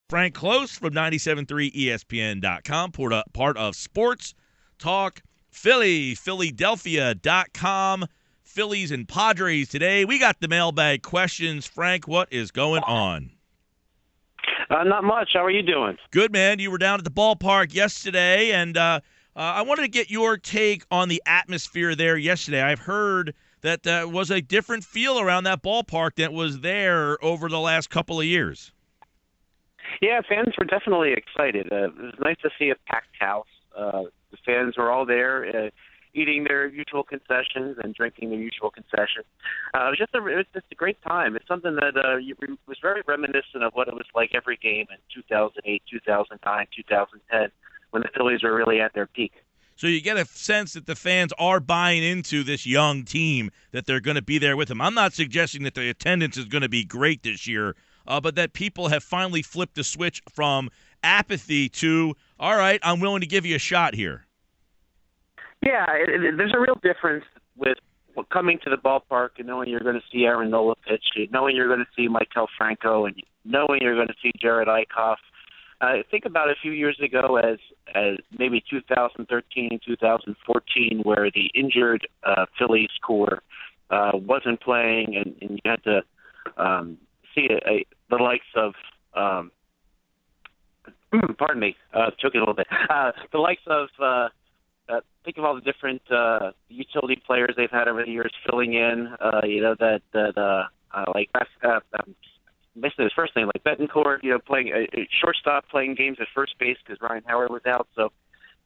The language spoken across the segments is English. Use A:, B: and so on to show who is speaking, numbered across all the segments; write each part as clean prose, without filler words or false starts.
A: Frank Klose from 97.3 ESPN.com, part of Sports Talk Philly, Philadelphia.com. Phillies and Padres today. We got the mailbag questions. Frank, what is going on?
B: Not much. How are you doing?
A: Good, man. You were down at the ballpark yesterday, and I wanted to get your take on the atmosphere there yesterday. I've heard that was a different feel around that ballpark that was there over the last couple of years.
B: Yeah, fans were definitely excited. It was nice to see a packed house. The fans were all there, eating their usual concessions and drinking their usual concessions. It was just a great time. It's something that was very reminiscent of what it was like every game in 2008, 2009, 2010, when the Phillies were really at their peak.
A: So you get a sense that the fans are buying into this young team, that they're going to be there with them. I'm not suggesting that the attendance is going to be great this year, but that people have finally flipped the switch from apathy to, all right, I'm willing to give you a shot here.
B: Yeah, there's a real difference with coming to the ballpark and knowing you're going to see Aaron Nola pitch, knowing you're going to see Maikel Franco, and knowing you're going to see Jared Eichhoff. Think about a few years ago as maybe 2013, 2014, where the injured Phillies core wasn't playing, and you had to see the likes of pardon me, choking a little bit. The likes of think of all the different utility players they've had over the years filling in. Basically his first name, like Betancourt, playing a shortstop, playing games at first base because Ryan Howard was out. So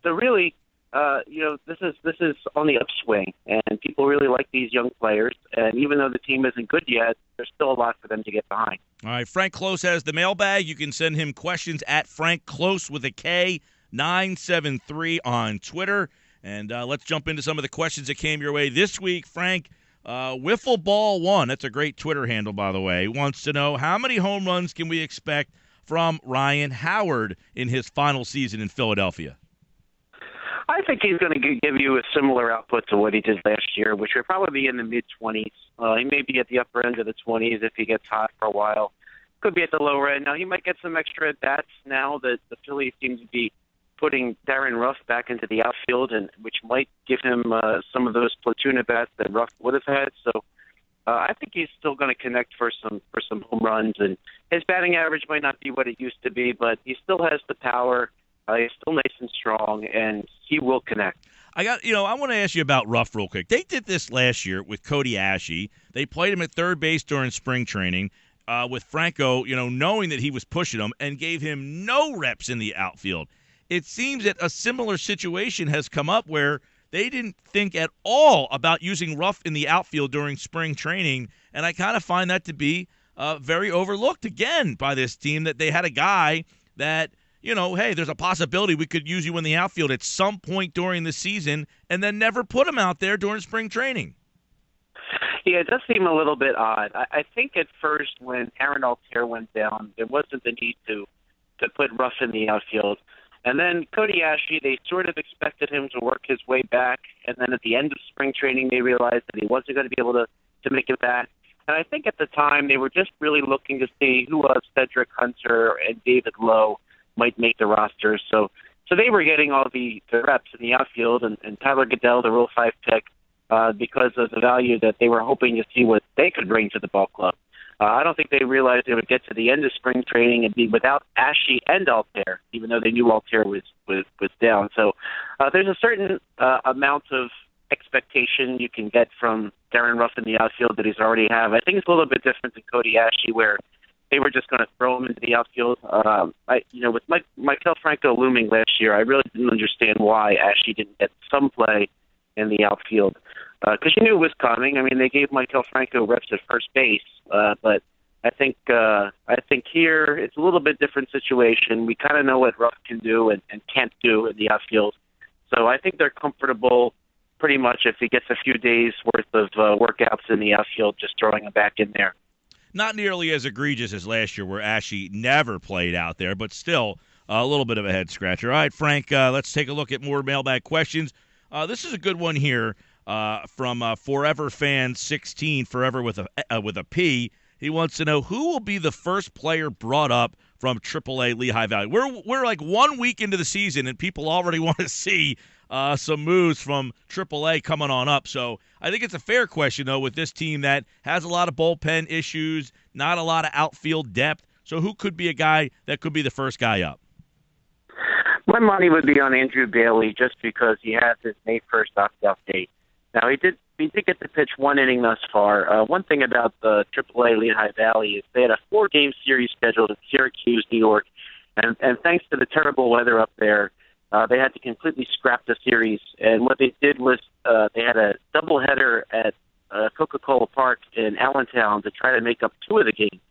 B: really, this is on the upswing, and people really like these young players. And even though the team isn't good yet, there's still a lot for them to get behind.
A: All right, Frank Klose has the mailbag. You can send him questions at Frank Klose with a K, 973 on Twitter. And let's jump into some of the questions that came your way this week. Frank, Wiffle Ball 1, that's a great Twitter handle, by the way, wants to know how many home runs can we expect from Ryan Howard in his final season in Philadelphia?
B: I think he's going to give you a similar output to what he did last year, which would probably be in the mid-20s. He may be at the upper end of the 20s if he gets hot for a while. Could be at the lower end. Now, he might get some extra at-bats now that the Phillies seem to be putting Darin Ruf back into the outfield, and which might give him some of those platoon at-bats that Ruf would have had. So I think he's still going to connect for some home runs, and his batting average might not be what it used to be, but he still has the power. He's still nice and strong, and he will connect.
A: I want to ask you about Ruf real quick. They did this last year with Cody Ashe. They played him at third base during spring training with Franco, knowing that he was pushing him, and gave him no reps in the outfield. It seems that a similar situation has come up where they didn't think at all about using Ruf in the outfield during spring training, and I kind of find that to be very overlooked again by this team, that they had a guy that, hey, there's a possibility we could use you in the outfield at some point during the season, and then never put him out there during spring training.
B: Yeah, it does seem a little bit odd. I think at first when Aaron Altair went down, there wasn't the need to put Ruf in the outfield. And then Cody Ashe, they sort of expected him to work his way back. And then at the end of spring training, they realized that he wasn't going to be able to make it back. And I think at the time, they were just really looking to see who else, Cedric Hunter and David Lowe, might make the roster. So they were getting all the reps in the outfield, and Tyler Goodell, the Rule 5 pick, because of the value that they were hoping to see what they could bring to the ball club. I don't think they realized they would get to the end of spring training and be without Ashe and Altair, even though they knew Altair was down. So there's a certain amount of expectation you can get from Darin Ruf in the outfield that he's already have. I think it's a little bit different than Cody Ashe, where they were just going to throw him into the outfield. With Maikel Franco looming last year, I really didn't understand why Ashe didn't get some play in the outfield, because you knew it was coming. I mean, they gave Maikel Franco reps at first base, but I think here it's a little bit different situation. We kind of know what Ruf can do and can't do in the outfield, so I think they're comfortable pretty much if he gets a few days worth of workouts in the outfield, just throwing him back in there.
A: Not nearly as egregious as last year, where Ashe never played out there, but still a little bit of a head scratcher. All right, Frank, let's take a look at more mailbag questions. This is a good one here from Forever Fan 16, Forever with a P. He wants to know who will be the first player brought up from AAA Lehigh Valley. We're like 1 week into the season, and people already want to see some moves from AAA coming on up. So I think it's a fair question, though, with this team that has a lot of bullpen issues, not a lot of outfield depth. So who could be a guy that could be the first guy up?
B: My money would be on Andrew Bailey just because he has his May 1st opt-out date. Now, he did get to pitch one inning thus far. One thing about the AAA Lehigh Valley is they had a 4-game series scheduled in Syracuse, New York, and thanks to the terrible weather up there, they had to completely scrap the series. And what they did was they had a doubleheader at Coca-Cola Park in Allentown to try to make up 2 of the games.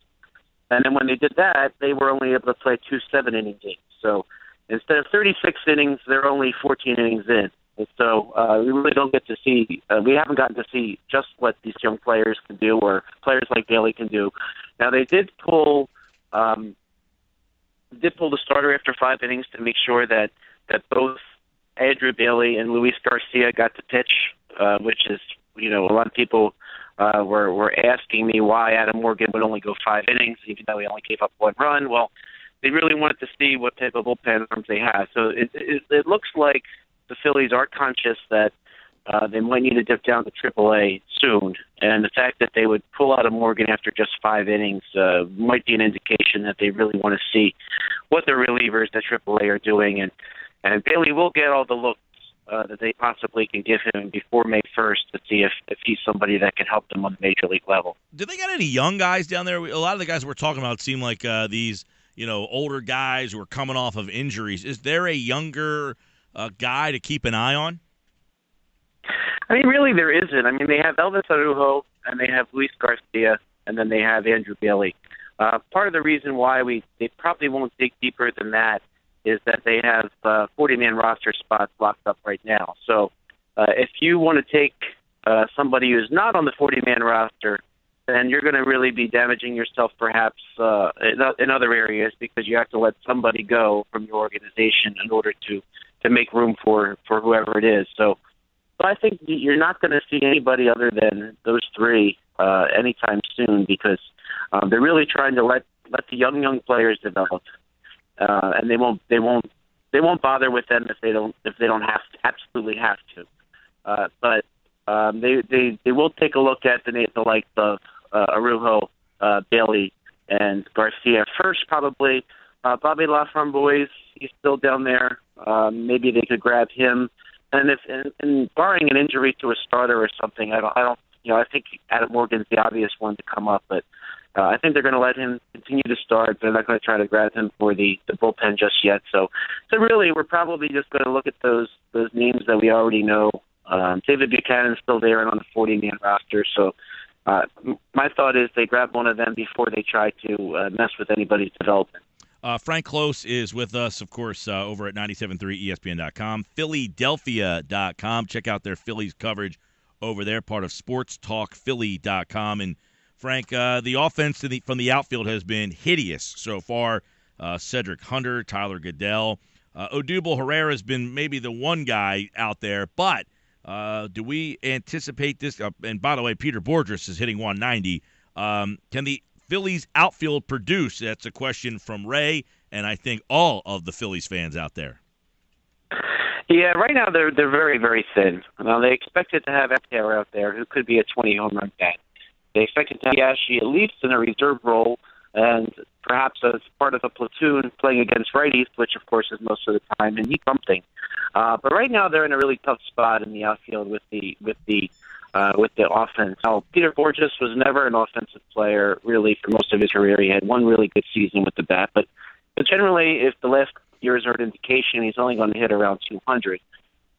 B: And then when they did that, they were only able to play 2 7-inning games. So instead of 36 innings, they're only 14 innings in. And so we really don't get to see we haven't gotten to see just what these young players can do or players like Bailey can do. Now, they did pull the starter after 5 innings to make sure that both Andrew Bailey and Luis Garcia got to pitch, which is, a lot of people were asking me why Adam Morgan would only go 5 innings, even though he only gave up 1 run. Well, they really wanted to see what type of bullpen arms they have. So it looks like the Phillies are conscious that they might need to dip down to AAA soon, and the fact that they would pull out of Morgan after just 5 innings might be an indication that they really want to see what the relievers at AAA are doing, and Bailey will get all the looks that they possibly can give him before May 1st to see if he's somebody that can help them on the major league level.
A: Do they got any young guys down there? A lot of the guys we're talking about seem like these older guys who are coming off of injuries. Is there a younger guy to keep an eye on?
B: I mean, really, there isn't. I mean, they have Elvis Araujo, and they have Luis Garcia, and then they have Andrew Bailey. Part of the reason why they probably won't dig deeper than that is that they have 40-man roster spots locked up right now. So if you want to take somebody who's not on the 40-man roster, then you're going to really be damaging yourself perhaps in other areas because you have to let somebody go from your organization in order to make room for whoever it is. So I think you're not going to see anybody other than those 3 anytime soon because they're really trying to let the young players develop, and they won't bother with them if they don't absolutely have to. But they will take a look at the likes of Araujo, Bailey, and Garcia first. Probably Bobby LaFramboise, he's still down there. Maybe they could grab him. And if barring an injury to a starter or something, I think Adam Morgan's the obvious one to come up, but I think they're going to let him continue to start. They're not going to try to grab him for the bullpen just yet. So really, we're probably just going to look at those names that we already know. David Buchanan's still there and on the 40-man roster. So my thought is they grab one of them before they try to mess with anybody's development.
A: Frank Klose is with us, of course, over at 97.3 ESPN.com, Philadelphia.com. Check out their Phillies coverage over there, part of SportsTalkPhilly.com. And, Frank, the offense from the outfield has been hideous so far. Cedric Hunter, Tyler Goodell. Odubel Herrera has been maybe the one guy out there, but do we anticipate this? And, by the way, Peter Bourjos is hitting 190. Can the Phillies outfield produce? That's a question from Ray, and I think all of the Phillies fans out there.
B: Yeah, right now they're very, very thin. Now, they expected to have FTR out there, who could be a 20-home run guy. They expected to have Yashi at least in a reserve role and perhaps as part of a platoon playing against righties, which, of course, is most of the time, and he's something. But right now they're in a really tough spot in the outfield with the offense. Now, Peter Bourjos was never an offensive player, really, for most of his career. He had one really good season with the bat, but generally, if the last years are an indication, he's only going to hit around 200.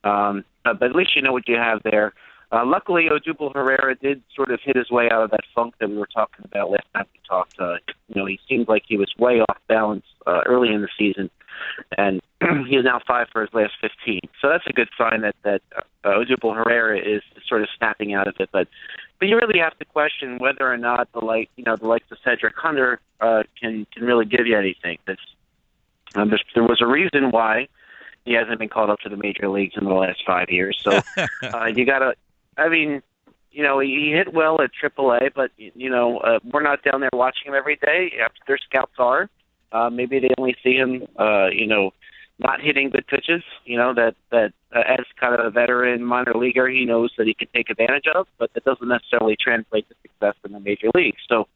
B: But at least you know what you have there. Luckily, Odubel Herrera did sort of hit his way out of that funk that we were talking about last time we talked. He seemed like he was way off balance early in the season, and he is now 5 for his last 15. So that's a good sign that Odubel Herrera is sort of snapping out of it. But you really have to question whether or not the likes of Cedric Hunter can really give you anything. There was a reason why he hasn't been called up to the major leagues in the last 5 years. So you got to. I mean, he hit well at AAA, but we're not down there watching him every day. Their scouts are. Maybe they only see him, not hitting good pitches. That as kind of a veteran minor leaguer, he knows that he can take advantage of, but that doesn't necessarily translate to success in the major league. So,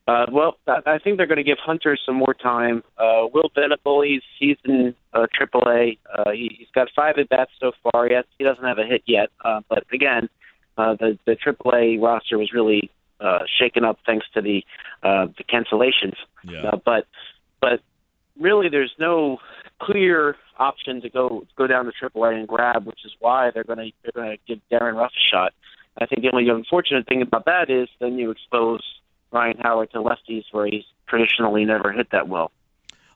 B: I think they're going to give Hunter some more time. Will Venable, he's in AAA. He's got 5 at-bats so far. Yes, he doesn't have a hit yet. But again, the AAA roster was really shaken up thanks to the cancellations.
A: Yeah.
B: But really, there's no clear option to go down to AAA and grab, which is why they're going to give Darin Ruf a shot. I think the only unfortunate thing about that is then you expose Ryan Howard to lefties where he's traditionally never hit that well.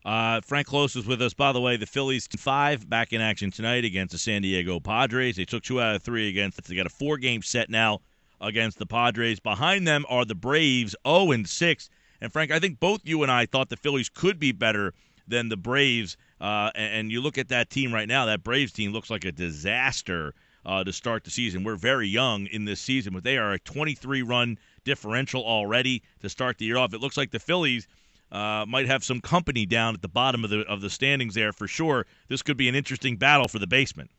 A: Frank Klose is with us. By the way, the Phillies 5 back in action tonight against the San Diego Padres. They took 2 out of 3 against. They got a 4-game set now against the Padres. Behind them are the Braves, 0-6. And Frank, I think both you and I thought the Phillies could be better than the Braves. And you look at that team right now. That Braves team looks like a disaster to start the season. We're very young in this season, but they are a 23-run differential already to start the year off. It looks like the Phillies might have some company down at the bottom of the standings there for sure. This could be an interesting battle for the basement.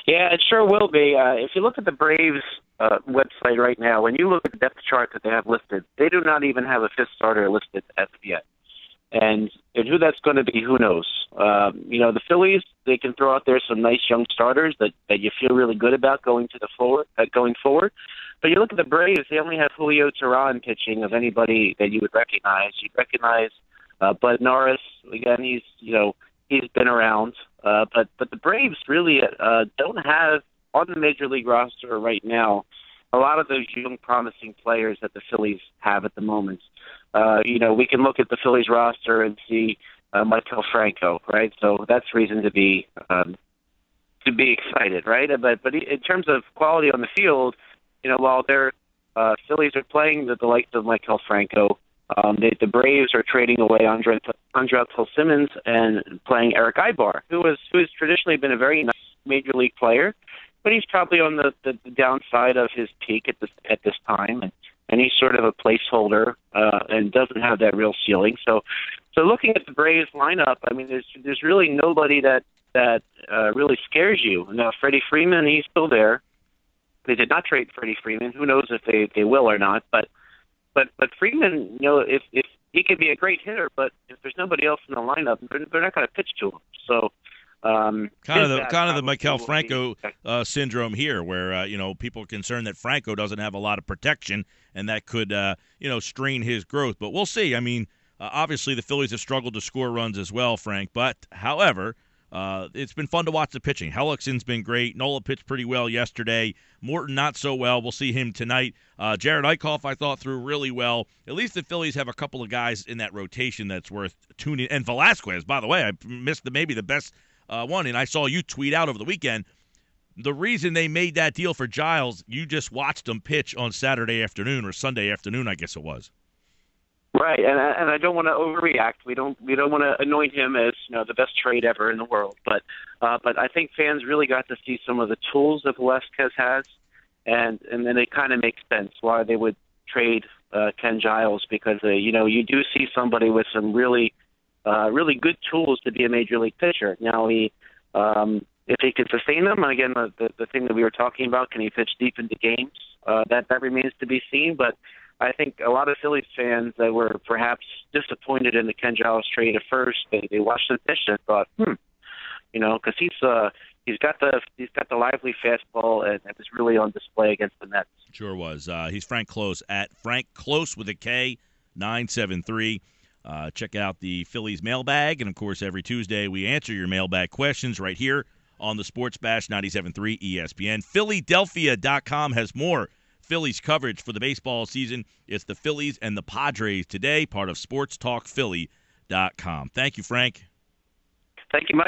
B: Yeah, it sure will be. If you look at the Braves website right now, when you look at the depth chart that they have listed, they do not even have a 5th starter listed as of yet. And who that's going to be, who knows? The Phillies, they can throw out there some nice young starters that you feel really good about going forward. But you look at the Braves, they only have Julio Teheran pitching of anybody that you would recognize. You'd recognize Bud Norris. Again, he's been around. But the Braves really don't have on the major league roster right now a lot of those young, promising players that the Phillies have at the moment. We can look at the Phillies roster and see Maikel Franco, right? So that's reason to be excited, right? But in terms of quality on the field, while their Phillies are playing the likes of Maikel Franco, the Braves are trading away Andrelton Simmons and playing Eric Ibar, who has traditionally been a very nice major league player, but he's probably on the downside of his peak at this time, and he's sort of a placeholder and doesn't have that real ceiling. So looking at the Braves lineup, I mean, there's really nobody that really scares you. Now, Freddie Freeman, he's still there. They did not trade Freddie Freeman. Who knows if they will or not? But Freeman, if he could be a great hitter, but if there's nobody else in the lineup, they're not going to pitch to him. So kind
A: of the Maikel Franco syndrome here, where people are concerned that Franco doesn't have a lot of protection, and that could strain his growth. But we'll see. I mean, obviously the Phillies have struggled to score runs as well, Frank. But however, it's been fun to watch the pitching. Hellickson's been great. Nola pitched pretty well yesterday. Morton not so well. We'll see him tonight. Jared Eichhoff, I thought, threw really well. At least the Phillies have a couple of guys in that rotation that's worth tuning. And Velasquez, by the way, I missed maybe the best one, and I saw you tweet out over the weekend. The reason they made that deal for Giles, you just watched them pitch on Saturday afternoon or Sunday afternoon, I guess it was.
B: Right, and I don't want to overreact. We don't want to anoint him as the best trade ever in the world. But I think fans really got to see some of the tools that Velasquez has, and then it kind of makes sense why they would trade Ken Giles, because you do see somebody with some really good tools to be a major league pitcher. Now if he can sustain them, and again the thing that we were talking about, can he pitch deep into games? That remains to be seen, but I think a lot of Phillies fans that were perhaps disappointed in the Ken Giles trade at first, they watched him pitch and thought, because he's got the lively fastball, and it was really on display against the Mets.
A: Sure was. He's Frank Klose at Frank Klose with a K, 973. Check out the Phillies mailbag, and of course every Tuesday we answer your mailbag questions right here on the Sports Bash 97.3 ESPN. Philadelphia.com has more Phillies coverage for the baseball season. It's the Phillies and the Padres today, part of sportstalkphilly.com. Thank you, Frank.
B: Thank you, Mike.